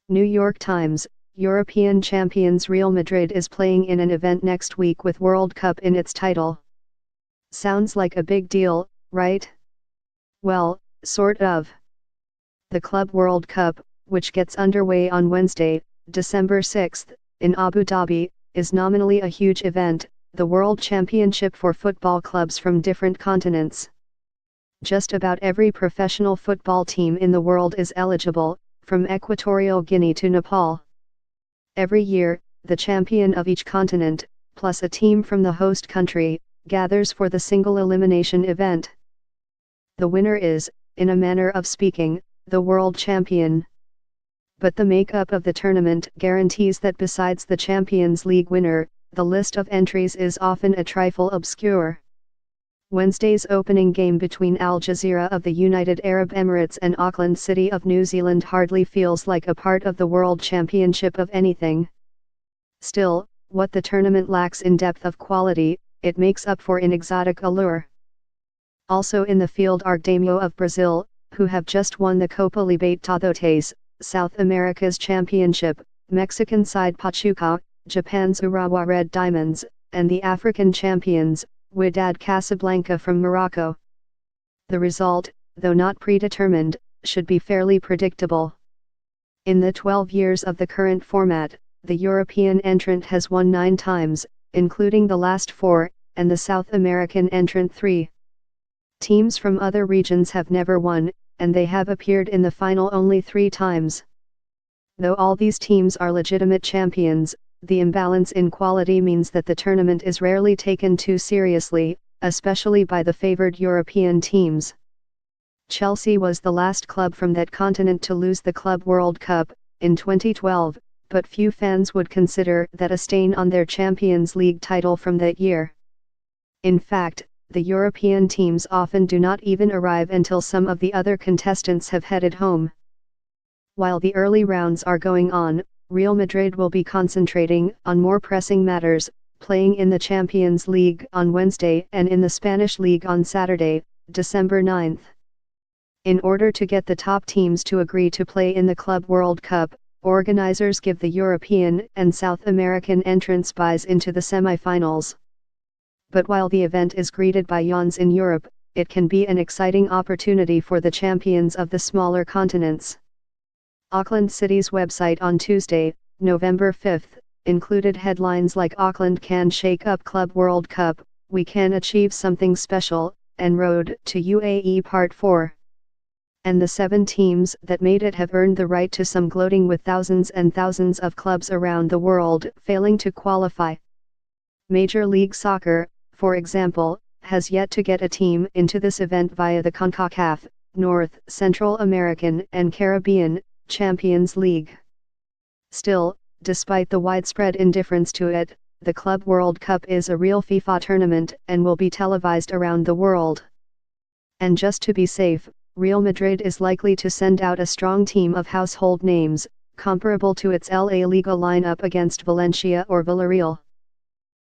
New York Times, European champions Real Madrid is playing in an event next week with World Cup in its title. Sounds like a big deal, right? Well, sort of. The Club World Cup, which gets underway on Wednesday, December 6, in Abu Dhabi, is nominally a huge event, the World Championship for football clubs from different continents. Just about every professional football team in the world is eligible, from Equatorial Guinea to Nepal. Every year, the champion of each continent, plus a team from the host country, gathers for the single elimination event. The winner is, in a manner of speaking, the world champion. But the makeup of the tournament guarantees that besides the Champions League winner, the list of entries is often a trifle obscure. Wednesday's opening game between Al Jazeera of the United Arab Emirates and Auckland City of New Zealand hardly feels like a part of the World Championship of anything. Still, what the tournament lacks in depth of quality, it makes up for in exotic allure. Also in the field are Grêmio of Brazil, who have just won the Copa Libertadores, South America's championship, Mexican side Pachuca, Japan's Urawa Red Diamonds, and the African champions, Wydad Casablanca from Morocco. The result, though not predetermined, should be fairly predictable. In the 12 years of the current format, the European entrant has won 9 times, including the last 4, and the South American entrant 3. Teams from other regions have never won, and they have appeared in the final only 3 times. Though all these teams are legitimate champions, the imbalance in quality means that the tournament is rarely taken too seriously, especially by the favored European teams. Chelsea was the last club from that continent to lose the Club World Cup, in 2012, but few fans would consider that a stain on their Champions League title from that year. In fact, the European teams often do not even arrive until some of the other contestants have headed home. While the early rounds are going on, Real Madrid will be concentrating on more pressing matters, playing in the Champions League on Wednesday and in the Spanish League on Saturday, December 9. In order to get the top teams to agree to play in the Club World Cup, organizers give the European and South American entrants buys into the semi-finals. But while the event is greeted by yawns in Europe, it can be an exciting opportunity for the champions of the smaller continents. Auckland City's website on Tuesday, November 5, included headlines like "Auckland can shake up Club World Cup, we can achieve something special," and "Road to UAE Part 4. And the 7 teams that made it have earned the right to some gloating, with thousands and thousands of clubs around the world failing to qualify. Major League Soccer, for example, has yet to get a team into this event via the CONCACAF, North, Central American and Caribbean Champions League. Still, despite the widespread indifference to it, the Club World Cup is a real FIFA tournament and will be televised around the world. And just to be safe, Real Madrid is likely to send out a strong team of household names, comparable to its La Liga lineup against Valencia or Villarreal.